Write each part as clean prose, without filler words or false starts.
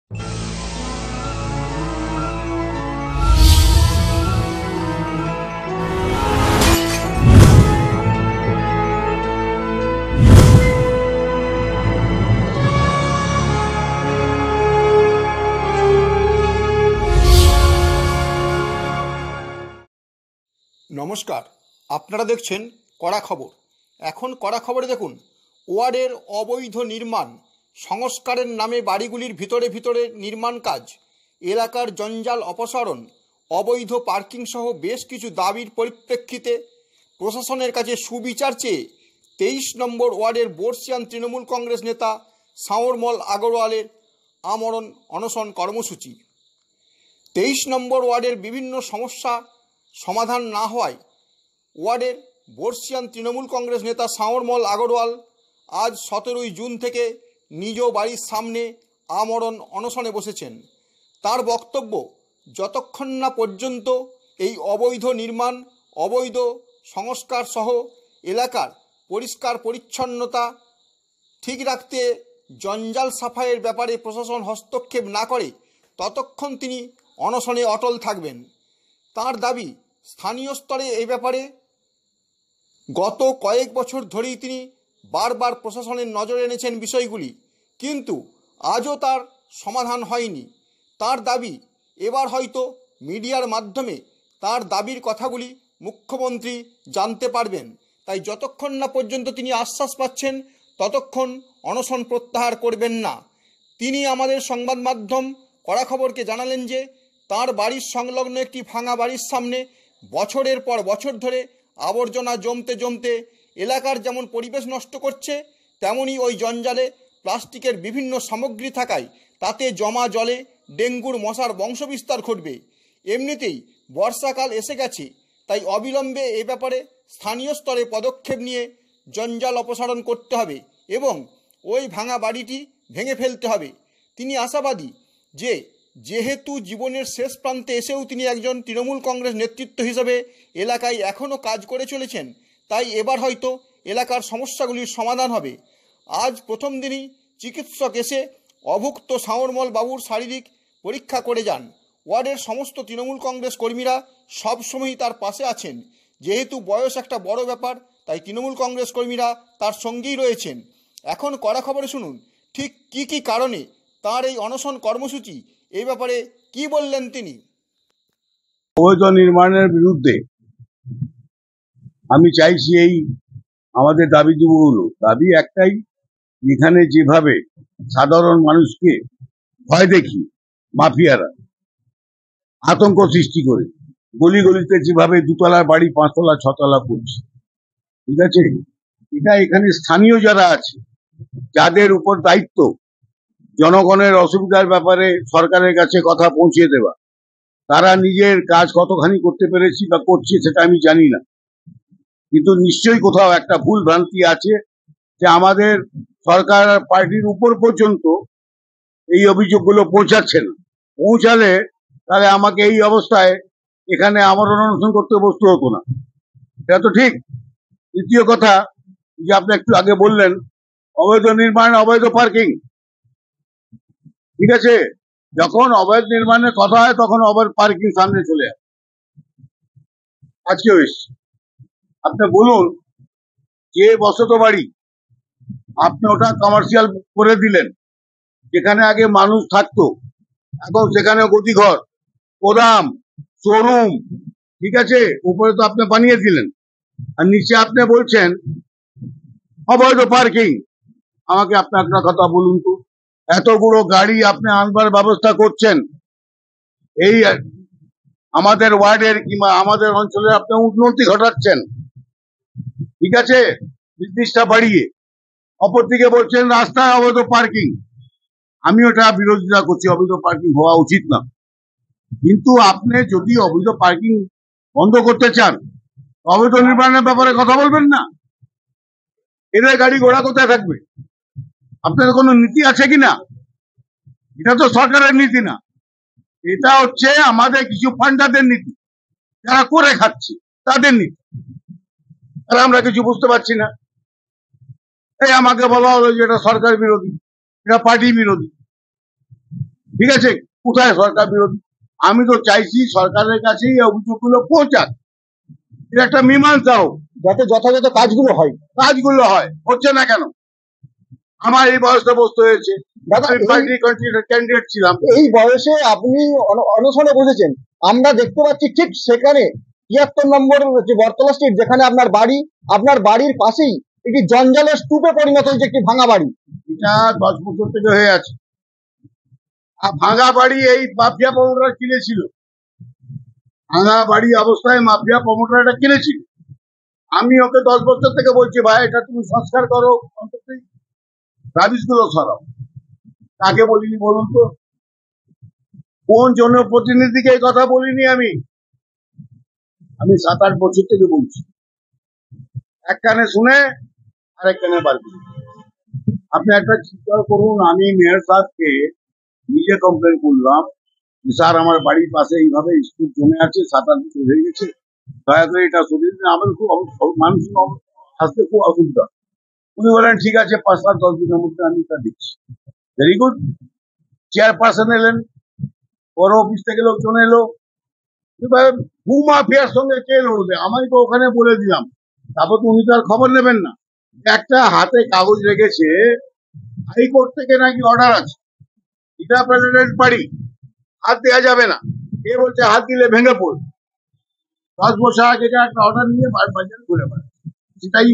নমস্কার, আপনারা দেখছেন কড়া খবর। এখন কড়া খবরে দেখুন, ওয়ার্ডের অবৈধ নির্মাণ, সংস্কারের নামে বাড়িগুলির ভিতরে নির্মাণ কাজ, এলাকার জঞ্জাল অপসারণ, অবৈধ পার্কিং সহ বেশ কিছু দাবির পরিপ্রেক্ষিতে প্রশাসনের কাছে সুবিচার চেয়ে 23 নম্বর ওয়ার্ডের বর্ষিয়ান তৃণমূল কংগ্রেস নেতা সাঁওরমল আগরওয়ালের আমরণ অনশন কর্মসূচি। 23 নম্বর ওয়ার্ডের বিভিন্ন সমস্যা সমাধান না হওয়ায় ওয়ার্ডের বর্ষিয়ান তৃণমূল কংগ্রেস নেতা সাঁওরমল আগরওয়াল আজ 17 জুন থেকে নিজ বাড়ির সামনে আমরণ অনশনে বসেছেন। তার বক্তব্য, যতক্ষণ না পর্যন্ত এই অবৈধ নির্মাণ, অবৈধ সংস্কার সহ এলাকার পরিষ্কার পরিচ্ছন্নতা ঠিক রাখতে জঞ্জাল সাফাইয়ের ব্যাপারে প্রশাসন হস্তক্ষেপ না করে ততক্ষণ তিনি অনশনে অটল থাকবেন। তার দাবি, স্থানীয় স্তরে এই ব্যাপারে গত কয়েক বছর ধরেই তিনি বারবার প্রশাসনের নজরে এনেছেন বিষয়গুলি, কিন্তু আজও তার সমাধান হয়নি। তার দাবি, এবার হয়তো মিডিয়ার মাধ্যমে তার দাবির কথাগুলি মুখ্যমন্ত্রী জানতে পারবেন। তাই যতক্ষণ না পর্যন্ত তিনি আশ্বাস পাচ্ছেন ততক্ষণ অনশন প্রত্যাহার করবেন না। তিনি আমাদের সংবাদ মাধ্যম কড়া খবরকে জানালেন যে তার বাড়ির সংলগ্ন একটি ভাঙা বাড়ির সামনে বছরের পর বছর ধরে আবর্জনা জমতে এলাকার যেমন পরিবেশ নষ্ট করছে, তেমনি ওই জঞ্জালে প্লাস্টিকের বিভিন্ন সামগ্রী থাকায় তাতে জমা জলে ডেঙ্গুর মশার বংশবিস্তার ঘটবে। এমনিতেই বর্ষাকাল এসে গেছে, তাই অবিলম্বে এ ব্যাপারে স্থানীয় স্তরে পদক্ষেপ নিয়ে জঞ্জাল অপসারণ করতে হবে এবং ওই ভাঙা বাড়িটি ভেঙে ফেলতে হবে। তিনি আশাবাদী যে যেহেতু জীবনের শেষ প্রান্তে এসেও তিনি একজন তৃণমূল কংগ্রেস নেতৃত্ব হিসেবে এলাকায় এখনও কাজ করে চলেছেন, তাই এবার হয়তো এলাকার সমস্যাগুলির সমাধান হবে। আজ প্রথম দিনই চিকিৎসক এসে অভুক্ত সাঁওরমল বাবুর শারীরিক পরীক্ষা করে যান। ওয়ার্ডের সমস্ত তৃণমূল কংগ্রেস কর্মীরা সবসময়ই তার পাশে আছেন। যেহেতু বয়স একটা বড় ব্যাপার, তাই তৃণমূল কংগ্রেস কর্মীরা তার সঙ্গেই রয়েছেন। এখন কড়া খবরে শুনুন ঠিক কী কারণে তার এই অনশন কর্মসূচি, এই ব্যাপারে কি বললেন তিনি। অবৈধ নির্মাণের বিরুদ্ধে আমি চাইছি এই আমাদের দাবি একটাই, এখানে যেভাবে সাধারণ মানুষকে ভয় দেখিয়ে মাফিয়ারা আতঙ্ক সৃষ্টি করে গলিতে যেভাবে 2 তলার বাড়ি 5 তলা 6 তলা করছে, ঠিক আছে, এটা এখানে স্থানীয় যারা আছে, যাদের উপর দায়িত্ব জনগণের অসুবিধার ব্যাপারে সরকারের কাছে কথা পৌঁছে দেওয়া, তারা নিজের কাজ কতখানি করতে পেরেছি বা করছে সেটা আমি জানি না, কিন্তু নিশ্চয়ই কোথাও একটা ভুল ভ্রান্তি আছে যে আমাদের সরকার পার্টির উপর পর্যন্ত এই অভিযোগগুলো পৌঁছাচ্ছে না। পৌঁছালে তাহলে আমাকে এই অবস্থায় এখানে আমরণ অনশন করতে বসতে হতো না, এটা তো ঠিক। দ্বিতীয় কথা, যে আপনি একটু আগে বললেন অবৈধ নির্মাণ, অবৈধ পার্কিং, ঠিক আছে, যখন অবৈধ নির্মাণের কথা হয় তখন অবৈধ পার্কিং সামনে চলে আসে। আজকেও এসছে। আপনি বলুন, যে বসত বাড়ি আপনি ওটা কমার্শিয়াল করে দিলেন, যেখানে আগে মানুষ থাকতো এখন সেখানে গতিঘর, গোদাম, শোরুম, ঠিক আছে, উপরে তো আপনি বানিয়ে দিলেন, আর নিচে আপনি বলছেন অবৈধ পার্কিং। আমাকে আপনার একটা কথা বলুন তো, এতগুলো গাড়ি আপনি আনবার ব্যবস্থা করছেন, এই আমাদের ওয়ার্ডের কিংবা আমাদের অঞ্চলে আপনি উন্নতি ঘটাচ্ছেন, ঠিক আছে, বিজনেসটা বাড়িয়ে, অপরদিকে বলছেন রাস্তায় অবৈধ পার্কিং। আমি ওটা বিরোধিতা করছি, অবৈধ পার্কিং হওয়া উচিত না, কিন্তু আপনি যদি অবৈধ পার্কিং বন্ধ করতে চান, অবৈধ নির্মাণের ব্যাপারে কথা বলবেন না। এদের গাড়ি ঘোড়া কোথায় থাকবে? আপনাদের কোনো নীতি আছে কিনা? এটা তো সরকারের নীতি না, এটা হচ্ছে আমাদের কিছু ফান্ডারদের নীতি, যারা করে খাচ্ছে তাদের নীতি, আর আমরা কিছু বুঝতে পারছি না। এই আমাকে বলা হলো যে এটা সরকার বিরোধী, এটা পার্টি বিরোধী। ঠিক আছে, কোথায় সরকার বিরোধী? আমি তো চাইছি সরকারের কাছেই এই অভিযোগগুলো পৌঁছাক, এর একটা মীমাংসা হোক, যাতে যথাযথ কাজগুলো হয়। কাজগুলো হয়, হচ্ছে না কেন? আমার এই বয়সটা বসতে হয়েছে, দাদা, আমি পার্টি ক্যান্ডিডেট ছিলাম। এই বয়সে আপনি অনশনে বসেছেন, আমরা দেখতে পাচ্ছি ঠিক সেখানে ৭৩ নম্বর যে বটতলা স্ট্রিট, যেখানে আপনার বাড়ি, আপনার বাড়ির পাশেই একটি জঞ্জালের স্তূপে পরিণত হয়েছে একটি ভাঙা বাড়ি। এটা 10 বছর থেকে হয়ে আছে। আর ভাঙা বাড়ি এই মাফিয়া প্রমোটার কিনেছিল, ভাঙা বাড়ি অবস্থায় মাফিয়া প্রমোটার এটা কিনেছিল। আমি ওকে 10 বছর থেকে বলছি, ভাই এটা তুমি সংস্কার করো, অন্তত রাবিশ গুলো সরাও। কাকে বলিনি বলুন তো? কোন জনপ্রতিনিধিকে এই কথা বলিনি আমি? আমি 7-8 বছর থেকে বলছি, এক কানে শুনে আরেক কানে বার করি। আপনি একটা চিন্তা করুন, আমি মেয়র সাহেবকে নিজে কমপ্লেন করলাম যে স্যার আমার বাড়ির পাশে এইভাবে স্তূপ জমে আছে, 7-8 বছর হয়ে গেছে, দয়া করে এটা সরিয়ে দিন, আমার খুব মানুষ আসতে খুব অসুবিধা। উনি বলেন ঠিক আছে 5-7-10 দিনের মধ্যে আমি এটা দিচ্ছি। Very good. চেয়ারপারসন এলেন, বড় অফিস থেকে লোকজন এলো, ভূমাফিয়ার সঙ্গে কে লড়বে? আমি তো ওখানে বলে দিলাম, তারপর তো উনি তো আর খবর নেবেন না। একটা হাতে কাগজ রেখেছে, হাইকোর্ট থেকে নাকি অর্ডার আছে, এটা প্রেসিডেন্ট বাড়ি, হাত দেওয়া যাবে না। কে বলছে হাত দিলে ভেঙে পড়বে? 10 বছর আগে একটা অর্ডার নিয়ে বাজার ঘুরে বেড়াচ্ছে, সেটাই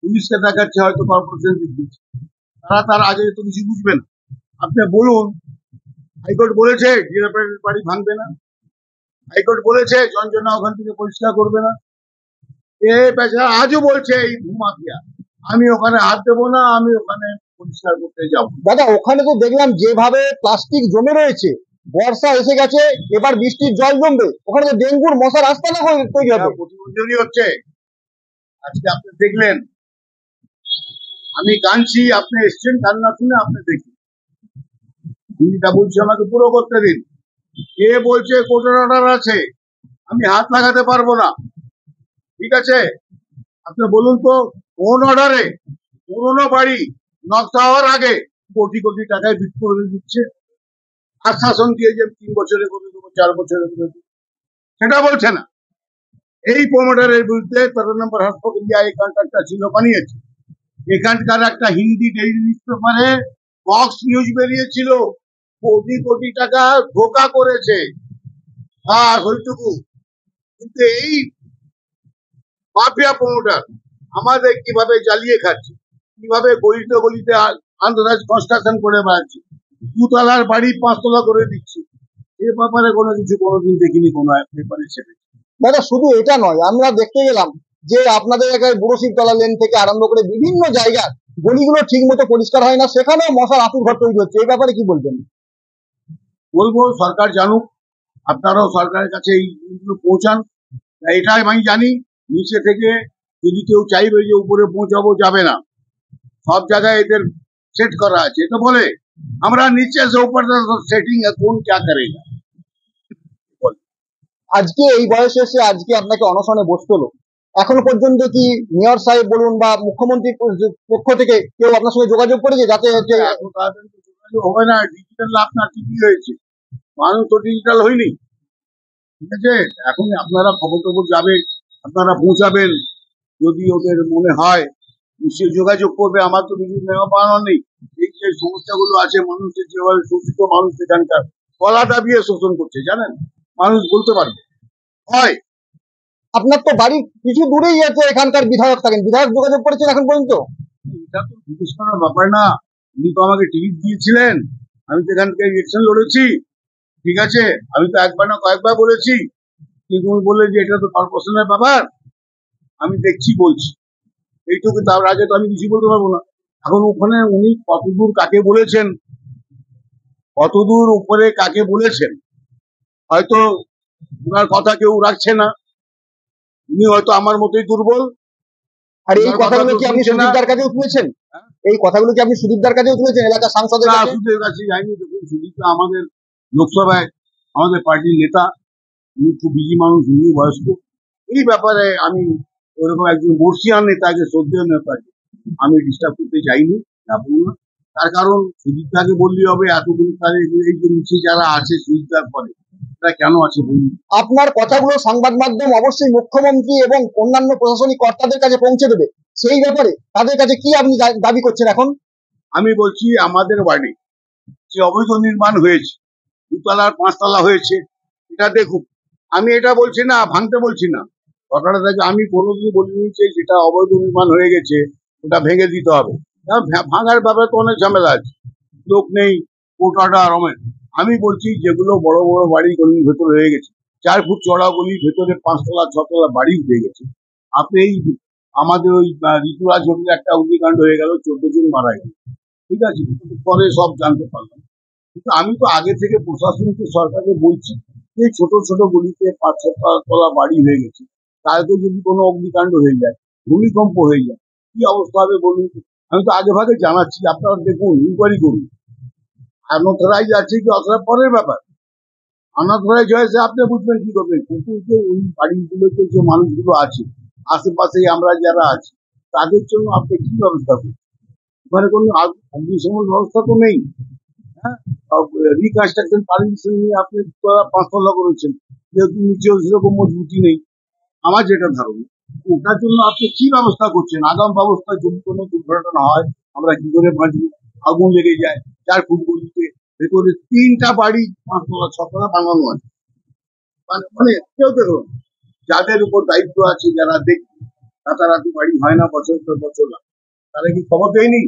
পুলিশকে দেখাচ্ছে, হয়তো কর্পোরেশন দিচ্ছে, তারা তার আগে তো কিছু বুঝবে না। আপনি বলুন, হাইকোর্ট বলেছে জিরা প্রেসিডেন্ট বাড়ি ভাঙবে না, হাইকোর্ট বলেছে জঞ্জনা ওখান থেকে পরিষ্কার করবে না, এ বেচারা আজও বলছে এই ভূমাফিয়া আমি ওখানে হাত দেবো না, আমি ওখানে পরিষ্কার করতে যাব। দাদা, ওখানে তো দেখলাম যেভাবে প্লাস্টিক জমে রয়েছে, বর্ষা এসে গেছে, এবার বৃষ্টির জল জমবে, ওখানে তো ডেঙ্গুর মশার আস্তানা তৈরি হবে। প্রতিবন্ধী হচ্ছে। আজকে আপনি দেখলেন আমি কাঁদছি, আপনি এসছেন, কান্না শুনে আপনি দেখুন। দিদিটা বলছে আমাকে পুরো করতে দিন, কে বলছে কোর্টের অর্ডার আছে, আমি হাত লাগাতে পারবো না। ঠিক আছে, আপনি বলুন তো কোন অর্ডারে পুরোনো বাড়ি নকশা হওয়ার আগে কোটি কোটি টাকায় বিক্রি করে দিচ্ছে, আশ্বাসন দিয়ে যে 3 বছরে করে দেবো, 4 বছরে করে দেবো, সেটা বলছে না। এই প্রমোটারের বিরুদ্ধে 13 নম্বর হাসপাতাল এই কন্ট্রাক্টটা ছিল, বানিয়েছে। এখানকার একটা হিন্দি ডেইলি নিউজ পেপারে বক্স নিউজ বেরিয়েছিল, কোটি কোটি টাকা ধোকা করেছে, আর ওইটুকু। কিন্তু এই মাফিয়া প্রমোটার আমাদের কিভাবে জ্বালিয়ে খাচ্ছে, কিভাবে গলিতে গলিতে আন্তর্জাজ কনস্ট্রাকশন করে বেড়াচ্ছে, 2 তলার বাড়ি 5 তলা করে দিচ্ছে। এ ব্যাপারে কোনো কিছু কোনোদিন দেখিনি কোনো পেপারে ছেড়ে। দাদা, শুধু এটা নয়, আমরা দেখতে গেলাম যে আপনাদের এলাকায় বুড়ো শিবতলা লেন থেকে আরম্ভ করে বিভিন্ন জায়গার গলিগুলো ঠিক মতো পরিষ্কার হয় না, সেখানেও মশার আতুর ঘর তৈরি হচ্ছে, এই ব্যাপারে কি বলবেন? বলবো সরকার জানুক, আপনারাও সরকারের কাছে এই জিনিসগুলো পৌঁছান। এটাই আমি জানি, নিচে থেকে যদি কেউ চাইবে যে উপরে পৌঁছাবো, যাবে না। সব জায়গায় এদের সেট করা আছে, এটা বলে আমরা নিচে से ऊपर সেটিং कौन क्या करेगा। আজকে এই বয়সে এসে আজকে আপনাকে অনশনে বসতে হলো, এখনো পর্যন্ত কি মেয়র সাহেব বলুন বা মুখ্যমন্ত্রীর পক্ষ থেকে কেউ আপনার সঙ্গে যোগাযোগ করেছে যাতে হচ্ছে? এত তাড়াতাড়ি তো যোগাযোগ হবে না, ডিজিটাল আপনার টিভি হয়েছে, মানুষ তো ডিজিটাল হয়নি। ঠিক আছে, এখন আপনারা খবর টবর যাবে, আপনারা পৌঁছাবেন, যদি ওদের মনে হয় নিশ্চয়ই যোগাযোগ করবে। আমার তো কিছু নেওয়া পাওয়া নেই। এই যে সমস্যাগুলো আছে, মানুষের যেভাবে শোষিত মানুষ এখানকার গলা দাবিয়ে শোষণ করছে, জানেন, মানুষ বলতে পারবে হয়। আপনার তো বাড়ির কিছু দূরেই আছে এখানকার বিধায়ক থাকেন, বিধায়ক যোগাযোগ করেছেন এখন পর্যন্ত? এটা তো জিজ্ঞেস করার ব্যাপার না, উনি তো আমাকে টিকিট দিয়েছিলেন, আমি তো এখান থেকে ইলেকশন লড়েছি। ঠিক আছে, আমি তো একবার না কয়েকবার বলেছি, কিন্তু উনি বললেন যে এটা তো কর্পোরেশনের ব্যাপার, আমি দেখছি বলছি এইটুকু। তার আগে তো আমি কিছু বলতে পারবো না। এখন ওখানে উনি কতদূর কাকে বলেছেন, কতদূর উপরে কাকে বলেছেন, হয়তো ওনার কথা কেউ রাখছে না, উনি হয়তো আমার মতোই দুর্বল। আর এই কথাগুলো কি আপনি সুদীপদার কাছেও তুলেছেন? এই কথাগুলো কি আপনি সুদীপদার কাছেও তুলেছেন, এলাকার সাংসদের না, কাছে? সুদীপের কাছে যায়নি। দেখুন, সুদীপটা আমাদের লোকসভায় আমাদের পার্টির নেতা, উনি খুব বিজি মানুষ, উনি বয়স্ক। এই ব্যাপারে আমি ওরকম একজন বর্ষিয়ান নেতাকে, শ্রদ্ধেয় নেতাকে আমি ডিস্টার্ব করতে চাইনি, যাবো না। তার কারণ সুজিতদাকে বললেই হবে এতগুলো তার এই যে নিচে যারা আছে সুজিতদার পরে তারা কেন আছে বলুন। আপনার কথাগুলো সংবাদ মাধ্যম অবশ্যই মুখ্যমন্ত্রী এবং অন্যান্য প্রশাসনিক কর্তাদের কাছে পৌঁছে দেবে, সেই ব্যাপারে তাদের কাছে কি আপনি দাবি করছেন এখন? আমি বলছি আমাদের ওয়ার্ডে যে অবৈধ নির্মাণ হয়েছে, 2তলা 5তলা হয়েছে, এটা দেখুন। আমি এটা বলছি না, ভাঙতে বলছি না, কথাটা থেকে আমি কোনোদিন বলিনি যে যেটা অবৈধ নির্মাণ হয়ে গেছে ওটা ভেঙে দিতে হবে। ভাঙার ব্যাপারে তো অনেক ঝামেলা আছে, লোক নেই, কোর্ট অর্ডার। আমি বলছি যেগুলো বড় বড় বাড়ি গলির ভেতরে হয়ে গেছে, 4 ফুট চড়া গলির ভেতরে 5তলা 6তলা বাড়ি হয়ে গেছে। আপনি এই আমাদের ওই ঋতুরাজ হোটেলে একটা অগ্নিকাণ্ড হয়ে গেল, 14 জন মারা গেল, ঠিক আছে, পরে সব জানতে পারলাম। কিন্তু আমি তো আগে থেকে প্রশাসনকে সরকারকে বলছি যে ছোট ছোট গলিতে 5-6তলা বাড়ি হয়ে গেছে, তাতে যদি কোনো অগ্নিকাণ্ড হয়ে যায়, ভূমিকম্প হয়ে যায়, কি অবস্থা হবে বলুন। আমি তো আগে ভাগে জানাচ্ছি, আপনারা দেখুন, ইনকোয়ারি করুন। আনঅথরাইজ আছে কি অথরাইজ পরের ব্যাপার, আনঅথরাইজ হয়েছে আপনি বুঝবেন কি করবেন। কিন্তু যে ওই বাড়িগুলোতে যে মানুষগুলো আছে আশেপাশে আমরা যারা আছি তাদের জন্য আপনি কি ব্যবস্থা করবেন? ওখানে কোনো অগ্নিশমন ব্যবস্থা তো নেই। হ্যাঁ, রিকনস্ট্রাকশন পারমিশন নিয়ে আপনি 5তলা করেছেন, যেহেতু নিচেও সেরকম মজবুতি নেই। আমার যেটা ধারণা, ওটার জন্য আপনি কি ব্যবস্থা করছেন? আগাম ব্যবস্থা, যদি কোনো দুর্ঘটনা হয় আমরা কি করে বাঁচবো? আগুন লেগে যায় 4 ফুট গলিতে, ভেতরে 3টা বাড়ি 5তলা 6তলা বানানো আছে, মানে কেউ দেখুন, যাদের উপর দায়িত্ব আছে, যারা দেখবে, রাতারাতি বাড়ি হয় না, বছর পর বছর, তারা কি খবর দেয়নি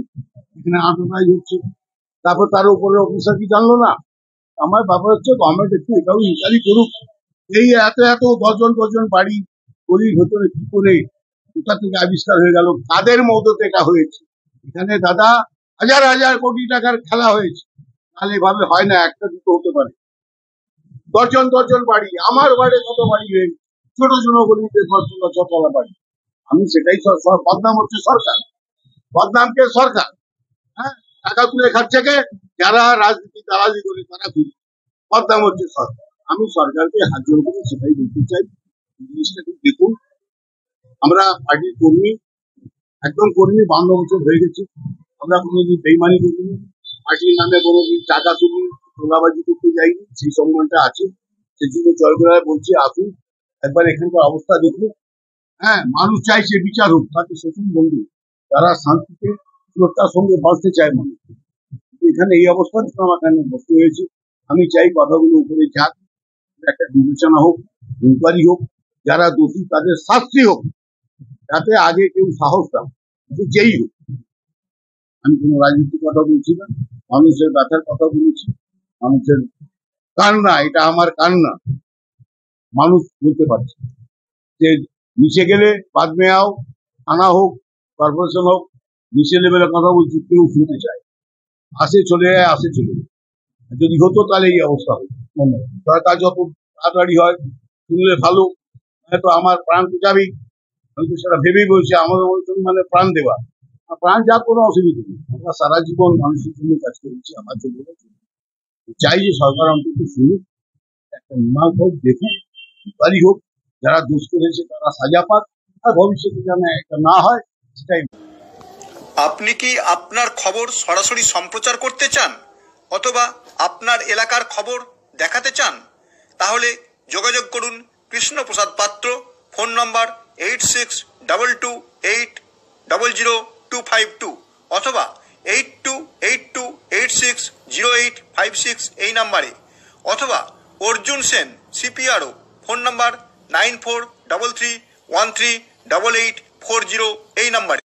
এখানে আতঙ্কাই হচ্ছে? তারপর তার উপরে অফিসার কি জানলো না? আমার ব্যাপার হচ্ছে গভর্নমেন্ট একটু এটাও ইনকোয়ারি করুক। এই এত এত ডজন বাড়ি গলির ভেতরে কি করে কোথা থেকে আবিষ্কার হয়ে গেল? কাদের মদতে এটা হয়েছে? এখানে দাদা হাজার হাজার কোটি টাকার খেলা হয়েছে, তাহলে এভাবে হয় না, একটা দুটো হতে পারে। ডজন বাড়ি, আমার ওয়ার্ডে কত বাড়ি হয়েছে, ছোট ছোট গলিতে 5তলা 6তলা বাড়ি। আমি সেটাই, বদনাম হচ্ছে সরকার, বদনামকে সরকার, হ্যাঁ, টাকা তুলে খাচ্ছে কে? যারা রাজনীতি দালালি করে তারা খুঁজে, বদনাম হচ্ছে সরকার। আমি সরকারকে হাত জোড় করে সেটাই বলতে চাই, জিনিসটা খুব দেখুন। আমরা পার্টির কর্মী, একদম কর্মী, 52 বছর হয়ে গেছে, আমরা কোনোদিন বেইমানি করিনি, পার্টির নামে কোনোদিন টাকা তুলি তোলাবাজি করতে যাইনি, সেই সম্মানটা আছে। সেই জন্য জয়গড়ায় বলছি, আসুন একবার এখানকার অবস্থা দেখুন। হ্যাঁ, মানুষ চাইছে বিচার হোক, তাকে শোষণ বন্ধু, তারা শান্তিতে সুরক্ষার সঙ্গে বাঁচতে চায় মানুষ। এখানে এই অবস্থা আমাকে বসতে হয়েছে। আমি চাই কথাগুলো উপরে যাক, একটা বিবেচনা হোক, ইনকোয়ারি হোক, যারা দোষী তাদের শাস্তি হোক, যাতে আগে কেউ সাহস পায়, যেই হোক। আমি কোনো রাজনীতির কথা বলছি না, মানুষের ব্যথার কথা বলেছি, মানুষের কান্না, এটা আমার কান্না মানুষ বলতে পারছে। যে নিচে গেলে বাদ মেয়াও, থানা হোক, কর্পোরেশন হোক, নিচে লেভেলের কথা বলছি, কেউ শুনতে চায়, আসে চলে যায়, আসে চলে যায়। যদি হতো তাহলে এই অবস্থা হতো। সরকার যত তাড়াতাড়ি হয় শুনলে ভালো, হয়তো আমার প্রাণ তো যাবেই, আমি তো সেটা ভেবেই বলছি, আমাদের মানে প্রাণ দেওয়া, প্রাণ যা কোনো অসুবিধা নেই, আমরা সারা জীবন মানুষের জন্য কাজ করেছি, আমার জন্য চাই যে সরকার অন্তত শুনুক, একটা মীমাংস হোক, দেখুক, বাড়ি হোক, যারা দোষ করেছে তারা সাজা পাক, আর ভবিষ্যতে যেন একটা না হয় সেটাই। আপনি কি আপনার খবর সরাসরি সম্প্রচার করতে চান অথবা আপনার এলাকার খবর দেখাতে চান? তাহলে যোগাযোগ করুন কৃষ্ণপ্রসাদ পাত্র, ফোন নম্বর 8622800252 অথবা 8282860856 এই নাম্বারে, অথবা অর্জুন সেন CPRO, ফোন নম্বর 9433138840 এই নাম্বারে।